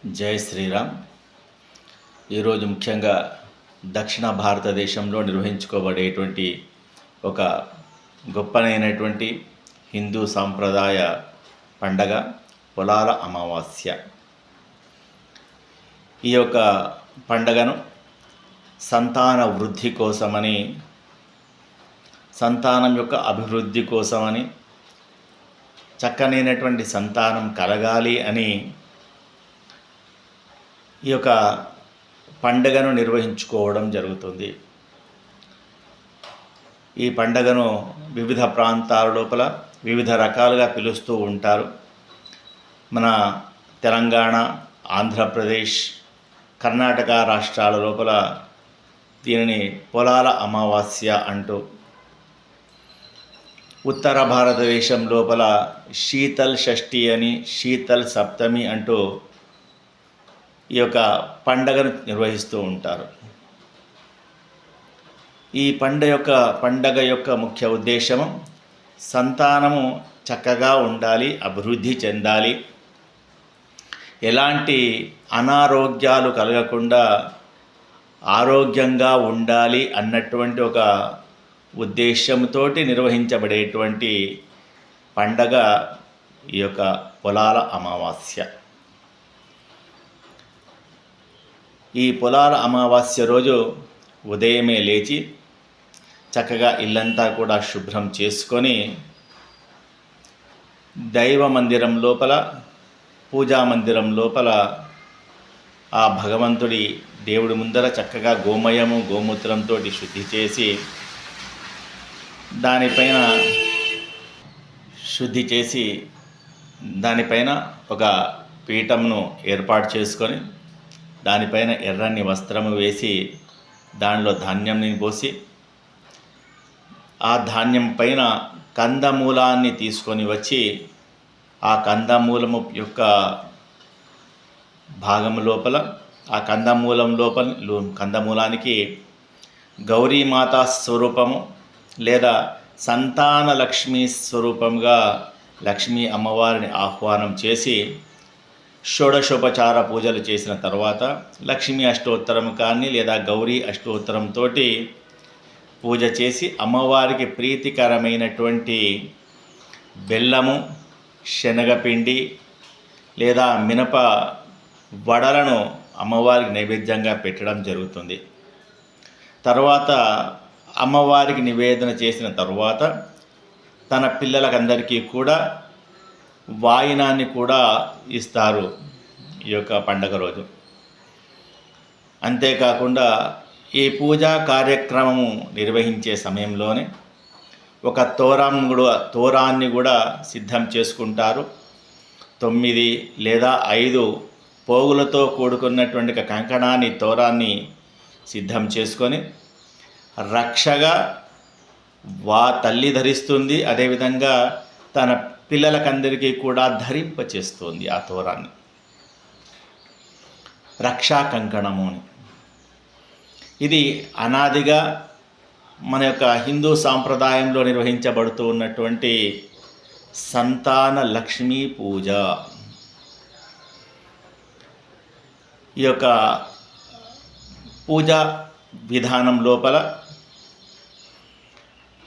జై శ్రీరామ్. ఈరోజు ముఖ్యంగా దక్షిణ భారతదేశంలో నిర్వహించుకోబడేటువంటి ఒక గొప్పనైనటువంటి హిందూ సాంప్రదాయ పండగ పొలాల అమావాస్య. ఈ యొక్క పండగను సంతాన వృద్ధి కోసమని, సంతానం యొక్క అభివృద్ధి కోసమని, చక్కనైనటువంటి సంతానం కలగాలి అని ఈ యొక్క పండుగను నిర్వహించుకోవడం జరుగుతుంది. ఈ పండుగను వివిధ ప్రాంతాల లోపల వివిధ రకాలుగా పిలుస్తూ ఉంటారు. మన తెలంగాణ, ఆంధ్రప్రదేశ్, కర్ణాటక రాష్ట్రాల లోపల దీనిని పొలాల అమావాస్య అంటూ, ఉత్తర భారతదేశం లోపల శీతల్ షష్ఠి అని, శీతల్ సప్తమి అంటూ ఈ యొక్క పండగను నిర్వహిస్తూ ఉంటారు. ఈ పండగ యొక్క ముఖ్య ఉద్దేశము సంతానము చక్కగా ఉండాలి, అభివృద్ధి చెందాలి, ఎలాంటి అనారోగ్యాలు కలగకుండా ఆరోగ్యంగా ఉండాలి అన్నటువంటి ఒక ఉద్దేశంతో నిర్వహించబడేటువంటి పండగ ఈ యొక్క పొలాల అమావాస్య. ఈ పొలాల అమావాస్య రోజు ఉదయమే లేచి చక్కగా ఇల్లంతా కూడా శుభ్రం చేసుకొని దైవ మందిరం లోపల, పూజా మందిరం లోపల ఆ భగవంతుడి దేవుడి ముందర చక్కగా గోమయము, గోమూత్రంతో శుద్ధి చేసి దానిపైన ఒక పీఠంను ఏర్పాటు చేసుకొని దానిపైన ఎర్రని వస్త్రము వేసి దానిలో ధాన్యంని పోసి ఆ ధాన్యం పైన కందమూలాన్ని తీసుకొని వచ్చి ఆ కందమూలము యొక్క భాగం లోపల, ఆ కందమూలానికి గౌరీమాతా స్వరూపము లేదా సంతాన లక్ష్మీ స్వరూపంగా లక్ష్మీ అమ్మవారిని ఆహ్వానం చేసి షోడశోపచార పూజలు చేసిన తర్వాత లక్ష్మీ అష్టోత్తరం కానీ లేదా గౌరీ అష్టోత్తరంతో పూజ చేసి అమ్మవారికి ప్రీతికరమైనటువంటి బెల్లము, శనగపిండి లేదా మినప వడలను అమ్మవారికి నైవేద్యంగా పెట్టడం జరుగుతుంది. తర్వాత అమ్మవారికి నివేదన చేసిన తర్వాత తన పిల్లలకందరికీ కూడా వాయినాన్ని కూడా ఇస్తారు ఈ యొక్క పండగ రోజు. అంతేకాకుండా ఈ పూజా కార్యక్రమము నిర్వహించే సమయంలోనే ఒక తోరాన్ని కూడా సిద్ధం చేసుకుంటారు. 9 లేదా 5 పోగులతో కూడుకున్నటువంటి కంకణాన్ని, తోరాన్ని సిద్ధం చేసుకొని రక్షగా తల్లి ధరిస్తుంది. అదేవిధంగా తన పిల్లలకందరికీ కూడా ధరింపచేస్తుంది ఆ తోరాన్ని, రక్షా కంకణము అని. ఇది అనాదిగా మన యొక్క హిందూ సాంప్రదాయంలో నిర్వహించబడుతూ ఉన్నటువంటి సంతాన లక్ష్మీ పూజ. ఈ యొక్క పూజా విధానం లోపల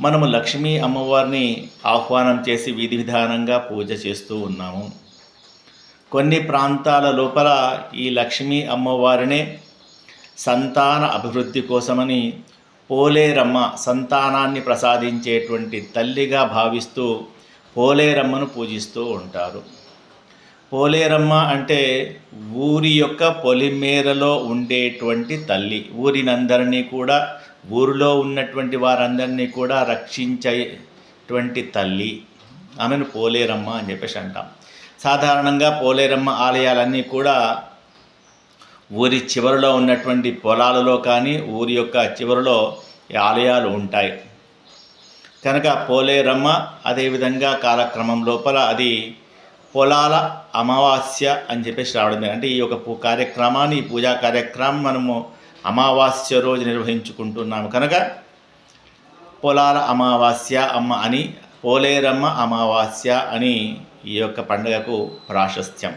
మనము లక్ష్మీ అమ్మవారిని ఆహ్వానం చేసి విధి విధానంగా పూజ చేస్తూ ఉన్నాము. కొన్ని ప్రాంతాల లోపల ఈ లక్ష్మీ అమ్మవారినే సంతాన అభివృద్ధి కోసమని పోలేరమ్మ, సంతానాన్ని ప్రసాదించేటువంటి తల్లిగా భావిస్తూ పోలేరమ్మను పూజిస్తూ ఉంటారు. పోలేరమ్మ అంటే ఊరి యొక్క పొలిమేరలో ఉండేటువంటి తల్లి, ఊరినందరినీ కూడా, ఊరిలో ఉన్నటువంటి వారందరినీ కూడా రక్షించేటువంటి తల్లి. ఆమెను పోలేరమ్మ అని చెప్పేసి అంటాం. సాధారణంగా పోలేరమ్మ ఆలయాలన్నీ కూడా ఊరి చివరిలో ఉన్నటువంటి పొలాలలో కానీ, ఊరి యొక్క చివరిలో ఆలయాలు ఉంటాయి కనుక పోలేరమ్మ. అదేవిధంగా కాలక్రమం లోపల అది పొలాల అమావాస్య అని చెప్పేసి రావడమే. అంటే ఈ యొక్క కార్యక్రమాన్ని, ఈ పూజా కార్యక్రమం మనము అమావాస్య రోజు నిర్వహించుకుంటున్నాము కనుక పొలాల అమావాస్య అమ్మ అని, పోలేరమ్మ అమావాస్య అని ఈ యొక్క పండుగకు ప్రాశస్త్యం.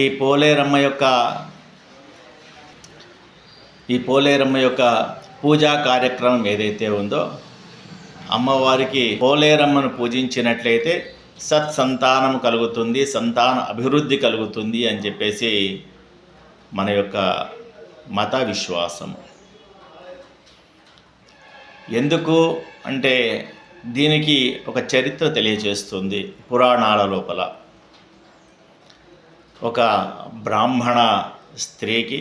ఈ పోలేరమ్మ యొక్క పూజా కార్యక్రమం ఏదైతే ఉందో, అమ్మవారికి పోలేరమ్మను పూజించినట్లయితే సత్సంతానం కలుగుతుంది, సంతాన అభివృద్ధి కలుగుతుంది అని చెప్పేసి మన యొక్క మత విశ్వాసము. ఎందుకు అంటే దీనికి ఒక చరిత్ర తెలియజేస్తుంది. పురాణాల లోపల ఒక బ్రాహ్మణ స్త్రీకి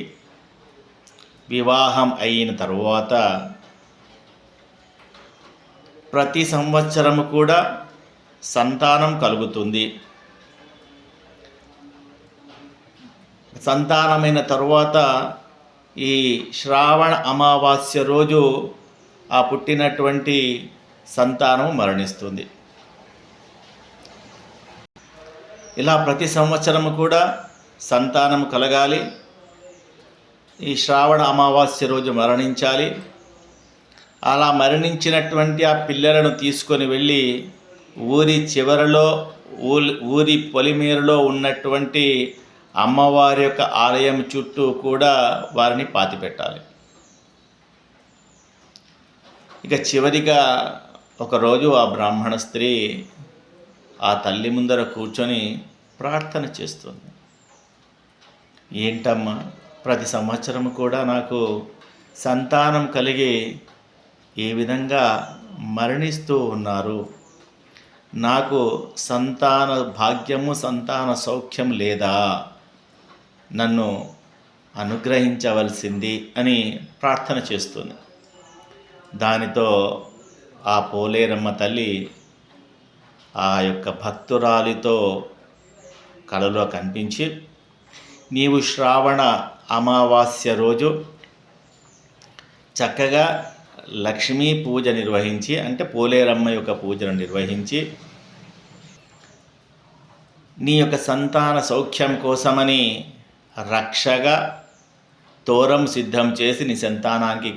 వివాహం అయిన తరువాత ప్రతి సంవత్సరము కూడా సంతానం కలుగుతుంది. సంతానమైన తరువాత ఈ శ్రావణ అమావాస్య రోజు ఆ పుట్టినటువంటి సంతానం మరణిస్తుంది. ఇలా ప్రతి సంవత్సరము కూడా సంతానం కలగాలి, ఈ శ్రావణ అమావాస్య రోజు మరణించాలి. అలా మరణించినటువంటి ఆ పిల్లలను తీసుకొని వెళ్ళి ఊరి చివరలో ఊరి పొలిమేరలో ఉన్నటువంటి అమ్మవారి యొక్క ఆలయం చుట్టూ కూడా వారిని పాతిపెట్టాలి. ఇక చివరిగా ఒకరోజు ఆ బ్రాహ్మణ స్త్రీ ఆ తల్లి ముందర కూర్చొని ప్రార్థన చేస్తుంది. ఏంటమ్మా, ప్రతి సంవత్సరం కూడా నాకు సంతానం కలిగి ఏ విధంగా మరణిస్తూ ఉన్నారు, నాకు సంతాన భాగ్యము సంతాన సౌఖ్యం లేదా, నన్ను అనుగ్రహించవలసింది అని ప్రార్థన చేస్తుంది. దానితో ఆ పోలేరమ్మ తల్లి ఆ యొక్క భక్తురాలితో కలలో కనిపించి, నీవు శ్రావణ అమావాస్య రోజు చక్కగా లక్ష్మీ పూజ నిర్వహించి, అంటే పోలేరమ్మ యొక్క పూజను నిర్వహించి, నీ యొక్క సంతాన సౌఖ్యం కోసమని రక్షగా తోరం సిద్ధం చేసి నీ సంతానానికి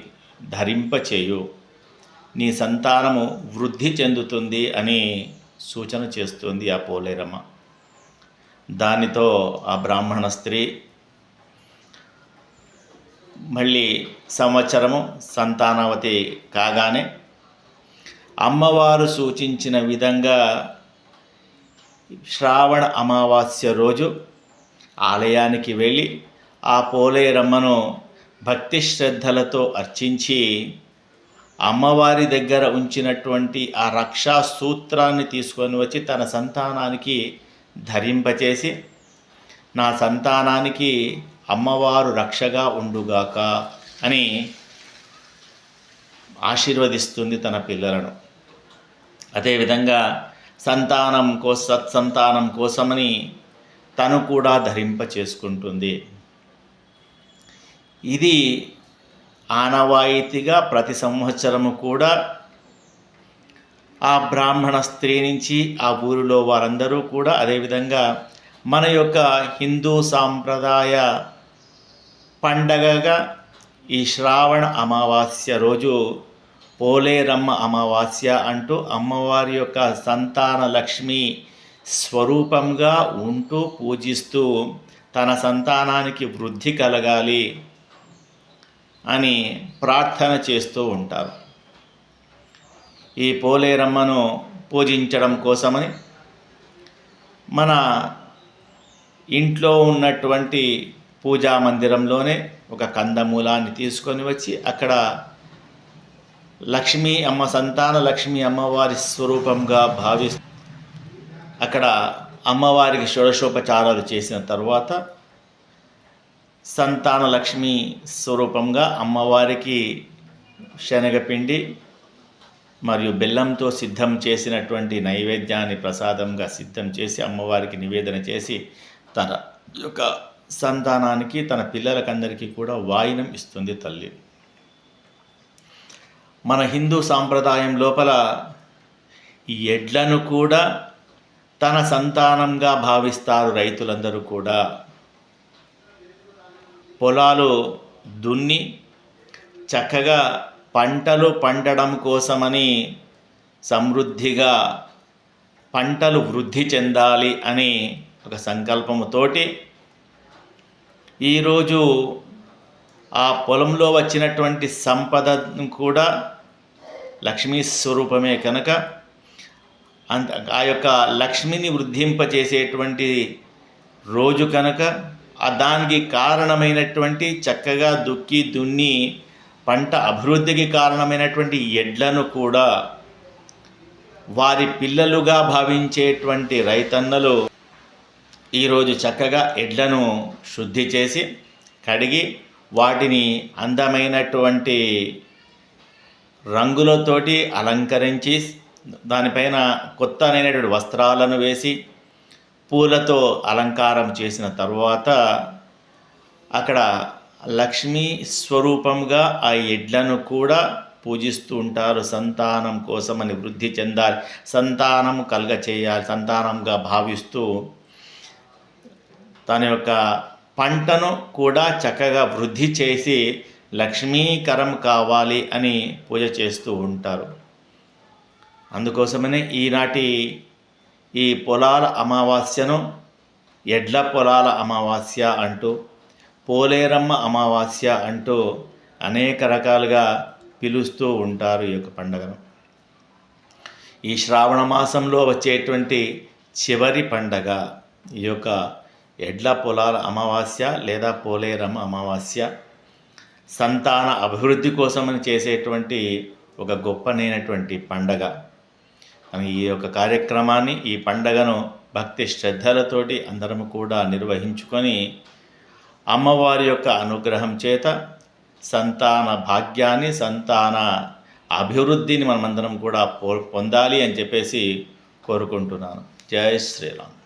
ధరింపచేయు, నీ సంతానము వృద్ధి చెందుతుంది అని సూచన చేస్తుంది ఆ పోలేరమ్మ. దానితో ఆ బ్రాహ్మణ స్త్రీ మళ్ళీ సంవత్సరము సంతానావతి కాగానే అమ్మవారు సూచించిన విధంగా శ్రావణ అమావాస్య రోజు ఆలయానికి వెళ్ళి ఆ పోలేరమ్మను భక్తి శ్రద్ధలతో అర్చించి, అమ్మవారి దగ్గర ఉంచినటువంటి ఆ రక్షా సూత్రాన్ని తీసుకొని వచ్చి తన సంతానానికి ధరింపచేసి, నా సంతానానికి అమ్మవారు రక్షగా ఉండుగాక అని ఆశీర్వదిస్తుంది తన పిల్లలను. అదేవిధంగా సత్సంతానం కోసమని తను కూడా ధరింప చేసుకుంటుంది. ఇది ఆనవాయితీగా ప్రతి సంవత్సరము కూడా ఆ బ్రాహ్మణ స్త్రీ నుంచి ఆ ఊరిలో వారందరూ కూడా, అదేవిధంగా మన యొక్క హిందూ సాంప్రదాయ పండగగా ఈ శ్రావణ అమావాస్య రోజు పోలేరమ్మ అమావాస్య అంటూ అమ్మవారి యొక్క సంతాన లక్ష్మి స్వరూపంగా ఉంటూ పూజిస్తూ తన సంతానానికి వృద్ధి కలగాలి అని ప్రార్థన చేస్తూ ఉంటారు. ఈ పోలేరమ్మను పూజించడం కోసమని మన ఇంట్లో ఉన్నటువంటి పూజా మందిరంలోనే ఒక కందమూలాన్ని తీసుకొని వచ్చి అక్కడ సంతాన లక్ష్మీ అమ్మవారి స్వరూపంగా భావిస్తూ అక్కడ అమ్మవారికి షోడశోపచారాలు చేసిన తర్వాత సంతాన లక్ష్మీ స్వరూపంగా అమ్మవారికి శనగపిండి మరియు బెల్లంతో సిద్ధం చేసినటువంటి నైవేద్యాన్ని ప్రసాదంగా సిద్ధం చేసి అమ్మవారికి నివేదన చేసి తన యొక్క సంతానానికి, తన పిల్లలకందరికీ కూడా వాయినం ఇస్తుంది తల్లి. మన హిందూ సాంప్రదాయం లోపల ఈ ఎడ్లను కూడా తన సంతానంగా భావిస్తారు రైతులందరూ కూడా. పొలాలు దున్ని చక్కగా పంటలు పండడం కోసమని, సమృద్ధిగా పంటలు వృద్ధి చెందాలి అని ఒక సంకల్పముతోటి ఈరోజు ఆ పొలంలో వచ్చినటువంటి సంపదను కూడా లక్ష్మీ స్వరూపమే కనుక ఆ యొక్క లక్ష్మిని వృద్ధింపచేసేటువంటి రోజు కనుక దానికి కారణమైనటువంటి చక్కగా దుక్కి దున్ని పంట అభివృద్ధికి కారణమైనటువంటి ఎడ్లను కూడా వారి పిల్లలుగా భావించేటువంటి రైతన్నలు ఈరోజు చక్కగా ఎడ్లను శుద్ధి చేసి కడిగి వాటిని అందమైనటువంటి రంగులతోటి అలంకరించి దానిపైన కొత్త అయినటువంటి వస్త్రాలను వేసి పూలతో అలంకారం చేసిన తరువాత అక్కడ లక్ష్మీ స్వరూపంగా ఆ ఎడ్లను కూడా పూజిస్తూ ఉంటారు. సంతానం కోసమని వృద్ధి చెందాలి, సంతానం కలుగ చేయాలి, సంతానంగా భావిస్తూ తన యొక్క పంటను కూడా చక్కగా వృద్ధి చేసి లక్ష్మీకరం కావాలి అని పూజ చేస్తూ ఉంటారు. అందుకోసమనే ఈనాటి ఈ పొలాల అమావాస్యను ఎడ్ల పొలాల అమావాస్య అంటూ, పోలేరమ్మ అమావాస్య అంటూ అనేక రకాలుగా పిలుస్తూ ఉంటారు ఈ యొక్క పండుగను. ఈ శ్రావణ మాసంలో వచ్చేటువంటి చివరి పండగ ఈ యొక్క ఎడ్ల పొలాల అమావాస్య లేదా పోలేరమ్మ అమావాస్య. సంతాన అభివృద్ధి కోసమని చేసేటువంటి ఒక గొప్పనైనటువంటి పండగ. ఈ యొక్క కార్యక్రమాన్ని, ఈ పండగను భక్తి శ్రద్ధలతోటి అందరము కూడా నిర్వహించుకొని అమ్మవారి యొక్క అనుగ్రహం చేత సంతాన భాగ్యాన్ని, సంతాన అభివృద్ధిని మనమందరం కూడా పొందాలి అని చెప్పేసి కోరుకుంటున్నాను. జై శ్రీరామ్.